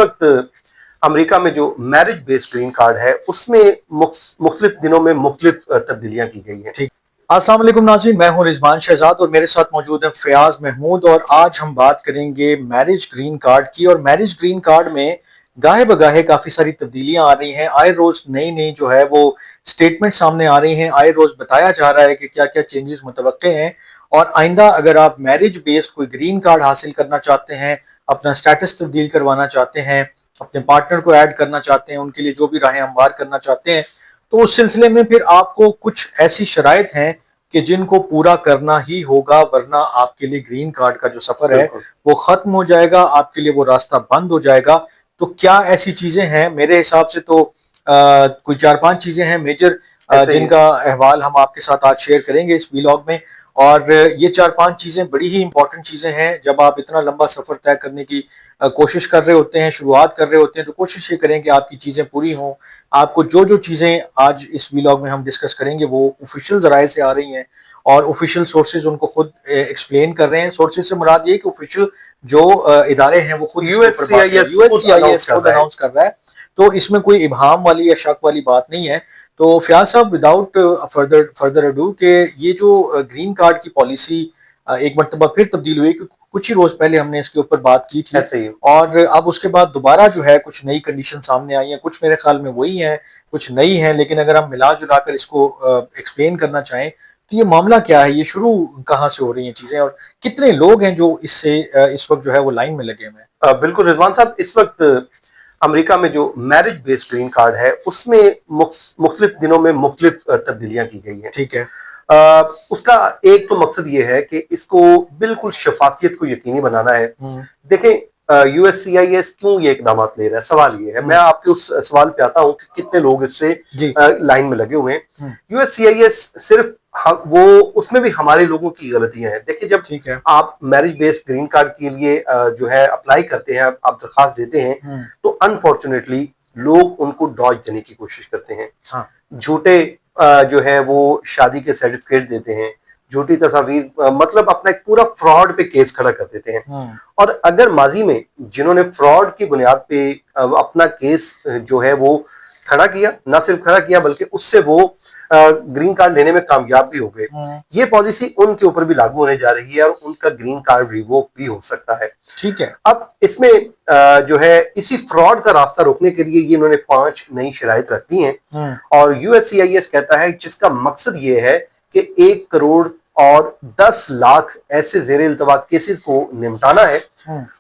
वक्त अमेरिका में जो मैरिज बेस्ड ग्रीन कार्ड है उसमें मुख्तलिफ दिनों में मुख्तलिफ तब्दीलियां की गई हैं। ठीक। अस्सलाम वालेकुम नाज़रीन, मैं हूं रिजवान शहजाद और मेरे साथ मौजूद है फयाज महमूद। और आज हम बात करेंगे मैरिज ग्रीन कार्ड की। और मैरिज ग्रीन कार्ड में गाहे बगाहे काफ़ी सारी तब्दीलियां आ रही हैं। आए रोज़ नई नई जो है वो स्टेटमेंट सामने आ रही हैं। आए रोज़ बताया जा रहा है कि क्या क्या चेंजेस मुतवक्के हैं। और आइंदा अगर आप मैरिज बेस्ड कोई ग्रीन कार्ड हासिल करना चाहते हैं, अपना स्टेटस तब्दील करवाना चाहते हैं, अपने पार्टनर को ऐड करना चाहते हैं, उनके लिए जो भी राहें हमवार करना चाहते हैं, तो उस सिलसिले में फिर आपको कुछ ऐसी शराइत हैं कि जिनको पूरा करना ही होगा, वरना आपके लिए ग्रीन कार्ड का जो सफर है वो खत्म हो जाएगा, आपके लिए वो रास्ता बंद हो जाएगा। तो क्या ऐसी चीजें हैं? मेरे हिसाब से तो कोई 4-5 चीजें हैं मेजर, जिनका अहवाल हम आपके साथ आज शेयर करेंगे इस व्लॉग में। और ये 4-5 चीजें बड़ी ही इंपॉर्टेंट चीजें हैं। जब आप इतना लंबा सफर तय करने की कोशिश कर रहे होते हैं, शुरुआत कर रहे होते हैं, तो कोशिश ये करें कि आपकी चीजें पूरी हों। आपको जो जो चीजें आज इस व्लॉग में हम डिस्कस करेंगे वो ऑफिशियल जराए से आ रही हैं और ऑफिशियल सोर्सेज उनको खुद एक्सप्लेन कर रहे हैं। सोर्सेज से मुराद ये कि ऑफिशियल जो इदारे हैं वो खुद यूएससीआईएस खुद अनाउंस कर रहा है। तो इसमें कोई इबहाम वाली या शक वाली बात नहीं है। तो फयाज साहब, विदाउट फर्दर अडू के ये जो ग्रीन कार्ड की पॉलिसी एक मरतबा फिर तब्दील हुई, क्योंकि कुछ ही रोज पहले हमने इसके ऊपर बात की थी और अब उसके बाद दोबारा जो है कुछ नई कंडीशन सामने आई हैं। कुछ मेरे ख्याल में वही हैं, कुछ नई हैं, लेकिन अगर हम मिला जुला कर इसको एक्सप्लेन करना चाहें तो ये मामला क्या है, ये शुरू कहाँ से हो रही हैं चीजें और कितने लोग हैं जो इससे इस वक्त जो है वो लाइन में लगे हुए हैं? बिल्कुल रिजवान साहब, इस वक्त अमेरिका में जो मैरिज बेस्ड ग्रीन कार्ड है उसमें मुख्तलिफ दिनों में मुख्तलिफ तब्दीलियां की गई हैं। ठीक है। उसका एक तो मकसद ये है कि इसको बिल्कुल शफाफियत को यकीनी बनाना है। देखें, यूएससीआईएस क्यों ये इकदाम ले रहा है, सवाल ये है। मैं आपके उस सवाल पे आता हूँ कि कितने लोग इससे लाइन में लगे हुए हैं। यूएससीआईएस सिर्फ वो उसमें भी हमारे लोगों की गलतियां हैं। देखिए, जब आप मैरिज बेस्ड ग्रीन कार्ड के लिए जो है अप्लाई करते हैं, आप दरखास्त देते हैं, तो अनफॉर्चुनेटली लोग उनको डॉज देने की कोशिश करते हैं। झूठे जो है वो शादी के सर्टिफिकेट देते हैं, झूठी तस्वीर, मतलब अपना एक पूरा फ्रॉड पे केस खड़ा कर देते हैं। और अगर माजी में जिन्होंने फ्रॉड की बुनियाद पे अपना केस जो है वो खड़ा किया, ना सिर्फ खड़ा किया बल्कि उससे वो ग्रीन कार्ड लेने में कामयाब भी हो गए, ये पॉलिसी उनके ऊपर भी लागू होने जा रही है और उनका ग्रीन कार्ड रिवोक भी हो सकता है। ठीक है। अब इसमें जो है इसी फ्रॉड का रास्ता रोकने के लिए ये इन्होंने 5 नई शराइत रख दी हैं और यूएससीआईएस कहता है जिसका मकसद ये है कि 1 करोड़ और 10 लाख ऐसे जेर इल्तवा केसेस को निपटाना है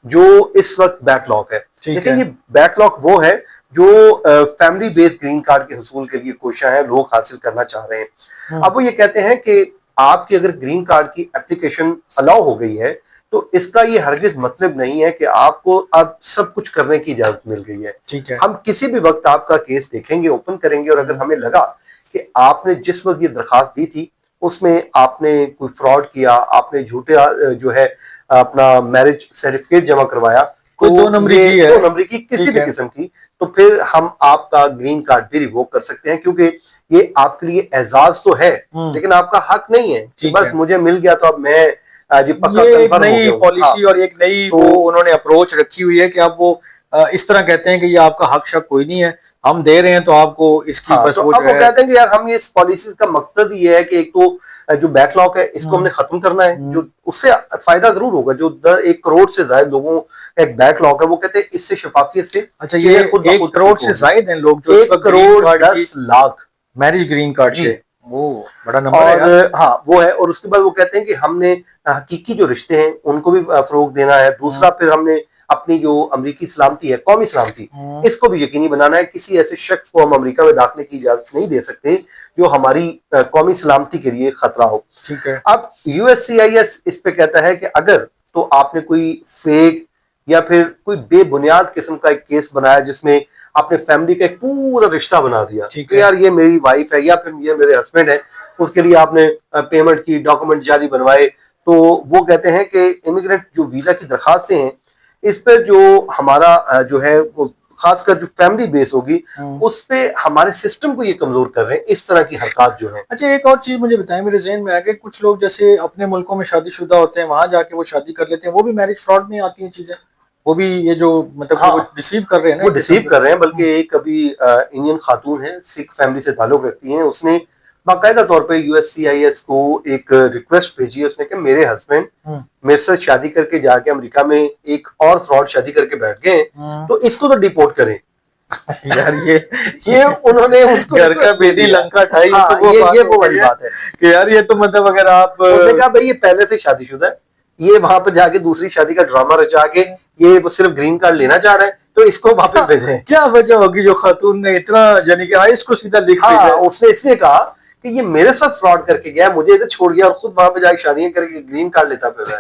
जो इस वक्त बैकलॉग है। देखिए, ये बैकलॉग वो है जो फैमिली बेस्ड ग्रीन कार्ड के हसूल के लिए कोशिश है, लोग हासिल करना चाह रहे हैं। अब वो ये कहते हैं कि आपकी अगर ग्रीन कार्ड की एप्लीकेशन अलाउ हो गई है तो इसका ये हरगिज मतलब नहीं है कि आपको अब सब कुछ करने की इजाजत मिल गई है। ठीक है। हम किसी भी वक्त आपका केस देखेंगे, ओपन करेंगे, और अगर हमें लगा कि आपने जिस वक्त ये दरखास्त दी थी उसमें आपने कोई फ्रॉड किया, आपने झूठे जो है अपना मैरिज सर्टिफिकेट जमा करवाया, कोई 2 नंबरी की किसी भी किस्म की, तो फिर हम आपका ग्रीन कार्ड भी रिवोक कर सकते हैं, क्योंकि ये आपके लिए एजाज तो है लेकिन आपका हक नहीं है कि बस मुझे मिल गया तो अब मैं जी पक्का एक नई पॉलिसी और एक नई वो उन्होंने अप्रोच रखी हुई है कि अब वो इस तरह कहते हैं कि ये आपका हक शक कोई नहीं है, हम दे रहे हैं तो आपको इसकी बस तो अब वो कहते हैं कि यार हम ये इस पॉलिसी का मकसद ये है कि एक तो जो बैकलॉग है इसको हमने खत्म करना है, जो उससे फायदा जरूर होगा। जो 1 करोड़ से ज्यादा लोगों का एक बैकलॉग है, वो कहते हैं इससे शफाफियत से, अच्छा ये 1 करोड़ से ज्यादा हैं लोग जो 1 crore 10 lakh marriage green card से, वो बड़ा नंबर है। हाँ, वो है। और उसके बाद वो कहते हैं कि हमने हकीकी जो रिश्ते हैं उनको भी फरोग देना है। दूसरा, फिर हमने अपनी जो अमरीकी सलामती है, कौमी सलामती, इसको भी यकीनी बनाना है। किसी ऐसे शख्स को हम अमेरिका में दाखिले की इजाजत नहीं दे सकते जो हमारी कौमी सलामती के लिए खतरा हो। ठीक है। अब यूएससीआईएस इस पे कहता है कि अगर तो आपने कोई फेक या फिर कोई बेबुनियाद किस्म का एक केस बनाया जिसमें आपने फैमिली का एक पूरा रिश्ता बना दिया कि यार ये मेरी वाइफ है या फिर ये मेरे हस्बैंड है, उसके लिए आपने पेमेंट की, डॉक्यूमेंट जारी बनवाए, तो वो कहते हैं कि इमिग्रेंट जो वीजा की दरखास्तें हैं इस पर जो हमारा जो है वो खासकर जो फैमिली बेस होगी उस पे हमारे सिस्टम को ये कमजोर कर रहे हैं, इस तरह की हरकत जो है। अच्छा, एक और चीज मुझे बताएं, मेरे ज़हन में आ गया, कुछ लोग जैसे अपने मुल्कों में शादीशुदा होते हैं, वहां जाके वो शादी कर लेते हैं, वो भी मैरिज फ्रॉड में आती हैं चीजें? वो भी ये जो मतलब हाँ, वो डिसीव कर रहे हैं ना, वो डिसीव कर रहे हैं। बल्कि एक अभी इंडियन खातून है, सिख फैमिली से ताल्लुक रखती हैं, उसने बाकायदा तौर पे यूएससीआईएस को एक रिक्वेस्ट भेजी है। उसने कहा मेरे हस्बैंड मेरे साथ शादी करके जाके अमेरिका में एक और फ्रॉड शादी करके बैठ गए हैं, तो इसको तो डिपोर्ट करें। यार ये उन्होंने उसको घर का बेदी लंका ठाई, हाँ, तो वो वाली बात है कि यार ये तो मतलब अगर आप उसने कहा भाई ये पहले से शादीशुदा है, ये वहां पर जाके दूसरी शादी का ड्रामा रचा के ये वो सिर्फ ग्रीन कार्ड लेना चाह रहा है, तो इसको वापस भेजें। क्या वजह होगी जो खातून ने इतना यानी कि आइस को सीधा लिख हाँ, भेजा? उसने इसलिए कहा कि ये मेरे साथ फ्रॉड करके गया, मुझे इधर छोड़ गया और खुद वहां पे जाके शादियां करके ग्रीन कार्ड लेता फिर रहा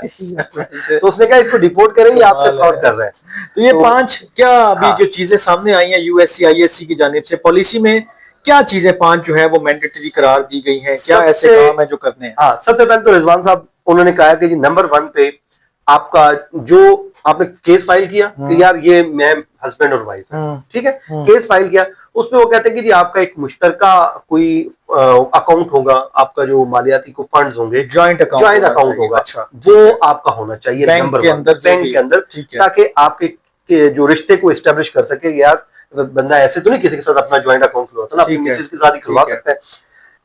है। तो उसने कहा इसको डिपोर्ट करें, ये आपसे फ्रॉड कर रहा है। तो ये 5 क्या अभी जो चीजें सामने आई हैं यूएससीआईएससी की जानिब से, पॉलिसी में क्या चीजें 5 जो है वो मैंडेटरी करार दी गई हैं, क्या ऐसे काम है जो करने हैं? हाँ, सबसे पहले तो रिजवान साहब उन्होंने कहा कि जी नंबर 1 पे आपका जो आपने केस फाइल किया कि यार ये मैं हस्बैंड और वाइफ है, ठीक है, केस फाइल किया, उसमें वो कहते हैं कि जी आपका एक मुश्तरका कोई अकाउंट होगा, आपका जो मालियाती को फंड्स होंगे, जॉइंट अकाउंट होगा, अच्छा, वो आपका होना चाहिए बैंक के अंदर, ताकि आपके जो रिश्ते को एस्टेब्लिश कर सके। यार बंदा ऐसे तो नहीं किसी के साथ अपना ज्वाइंट अकाउंट खुलवाता ना, अपनी मिसेज के साथ ही खुलवा सकता है।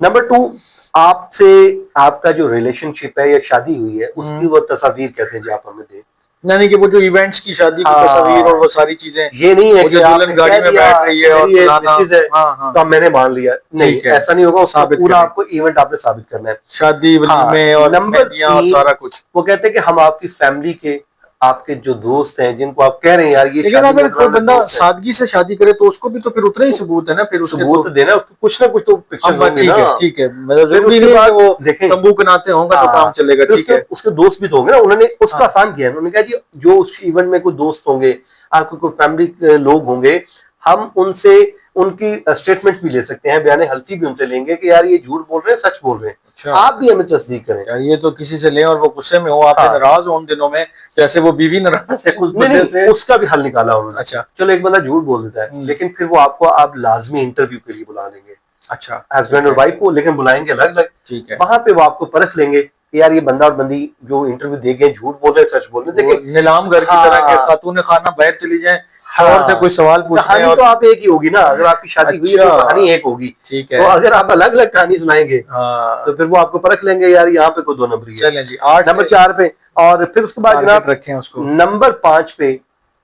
नंबर 2, आपसे आपका जो रिलेशनशिप है या शादी हुई है उसकी वो तस्वीर कहते हैं जी आप हमें दें, यानी कि वो जो इवेंट्स की शादी की तस्वीर और वो सारी चीजें, ये नहीं है कि दुल्हन गाड़ी में बैठ रही है और मिसेज है तो अब मैंने मान लिया, नहीं ऐसा नहीं होगा, उसका पूरा आपको इवेंट आपने साबित करना है, शादी वलीमे और मेहंदियां और सारा कुछ। वो कहते हैं कि हम आपकी फैमिली के आपके जो दोस्त हैं जिनको आप कह रहे हैं यार ये, लेकिन अगर कोई बंदा सादगी से शादी करे तो उसको भी तो फिर उतना ही सबूत है ना, फिर उसके सबूत देना, उसको कुछ ना कुछ तो पिक्चर होंगे ना। ठीक है, मतलब जरूरी नहीं है कि वो देखें तंबू बनाते होंगे तो काम चलेगा, ठीक है। उसके दोस्त भी तो होंगे ना, उन्होंने उसका आसान किया है, उन्होंने कहा जी जो उस इवेंट में कोई दोस्त होंगे, आपके कोई फैमिली लोग होंगे, हम उनसे उनकी स्टेटमेंट भी ले सकते हैं, बयान हल्फी भी उनसे लेंगे कि यार ये झूठ बोल रहे हैं, सच बोल रहे हैं, अच्छा, आप भी हमें तस्दीक करें। यार ये तो किसी से लें और वो गुस्से में हो, आप नाराज हो उन दिनों में, जैसे वो बीवी नाराज है उस बंदे से, उसका भी हल निकाला उन्होंने। अच्छा, चलो एक बंदा झूठ बोल देता है, लेकिन फिर वो आपको आप लाजमी इंटरव्यू के लिए बुला लेंगे, अच्छा, हस्बैंड और वाइफ को, लेकिन बुलाएंगे अलग अलग, ठीक है, वहां पे वो आपको परख लेंगे कि यार ये बंदा और बंदी जो इंटरव्यू दे गए झूठ बोल रहे हैं सच बोल रहे हैं। देखिए नीलाम घर की तरह के खातून खाना बाहर चली जाए, शौहर से कोई सवाल पूछने, कहानी तो आप एक ही होगी ना, अगर आपकी शादी हुई है तो कहानी एक होगी, ठीक है, तो अगर आप अलग अलग कहानी सुनाएंगे तो फिर वो आपको परख लेंगे यार यहाँ पे कोई 2 नंबरी है। चलें जी, 8 नंबर 4 पे, और फिर उसके बाद जनाब रखें उसको नंबर 5 पे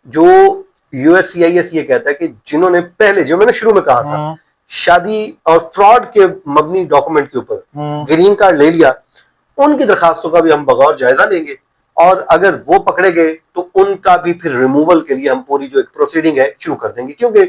जो यूएससीआईएस ये कहता है कि जिन्होंने पहले, जो मैंने शुरू में कहा था, शादी और फ्रॉड के मबनी डॉक्यूमेंट के ऊपर ग्रीन कार्ड ले लिया, उनकी दरखास्तों का भी हम बगौर जायजा लेंगे, और अगर वो पकड़े गए तो उनका भी फिर रिमूवल के लिए हम पूरी जो एक प्रोसीडिंग है शुरू कर देंगे, क्योंकि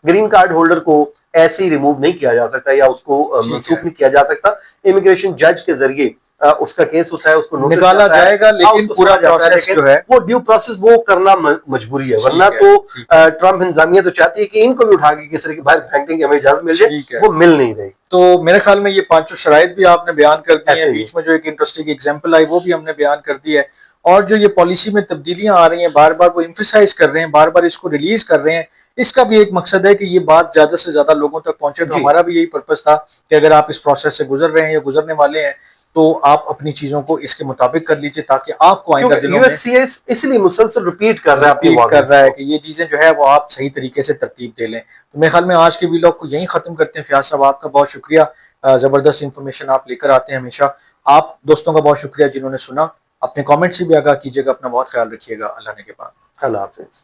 ग्रीन कार्ड होल्डर को ऐसे ही रिमूव नहीं किया जा सकता या उसको मनसूख नहीं किया जा सकता, इमिग्रेशन जज के जरिए उसका केस होता है, उसको निकाला जाएगा, लेकिन पूरा प्रोसेस जो है वो ड्यू प्रोसेस वो करना मजबूरी है, वरना तो ट्रम्प इंतजामिया तो चाहती है कि इनको भी उठा के किसी तरह की बाहर फेंक देंगे, हमें इजाजत मिल जाए, वो मिल नहीं रही। तो मेरे ख्याल में ये 5 शराइत भी आपने बयान कर दी है, बीच में जो एक इंटरेस्टिंग एग्जांपल आई वो भी हमने बयान कर दी है, और जो ये पॉलिसी में तब्दीलियां आ रही हैं, बार बार वो एम्फसाइज कर रहे हैं, बार बार इसको रिलीज कर रहे हैं, इसका भी एक मकसद है कि ये बात ज्यादा से ज्यादा लोगों तक पहुंचे। तो हमारा भी यही पर्पस था कि अगर आप इस प्रोसेस से गुजर रहे हैं या गुजरने वाले हैं तो आप अपनी चीजों को इसके मुताबिक कर लीजिए, ताकि आपको आइंदा दिनों में इसलिए मुसलसल रिपीट कर रहा है कि ये चीजें जो है वो आप सही तरीके से तरतीब दे लें। तो मेरे ख्याल में आज के वीलॉग को यहीं खत्म करते हैं। फयाज साहब आपका बहुत शुक्रिया, जबरदस्त इंफॉर्मेशन आप लेकर आते हैं हमेशा। आप दोस्तों का बहुत शुक्रिया जिन्होंने सुना, अपने कमेंट से भी आगाह कीजिएगा, अपना बहुत ख्याल रखिएगा, अल्लाह ने के बाद, अल्लाह हाफिज।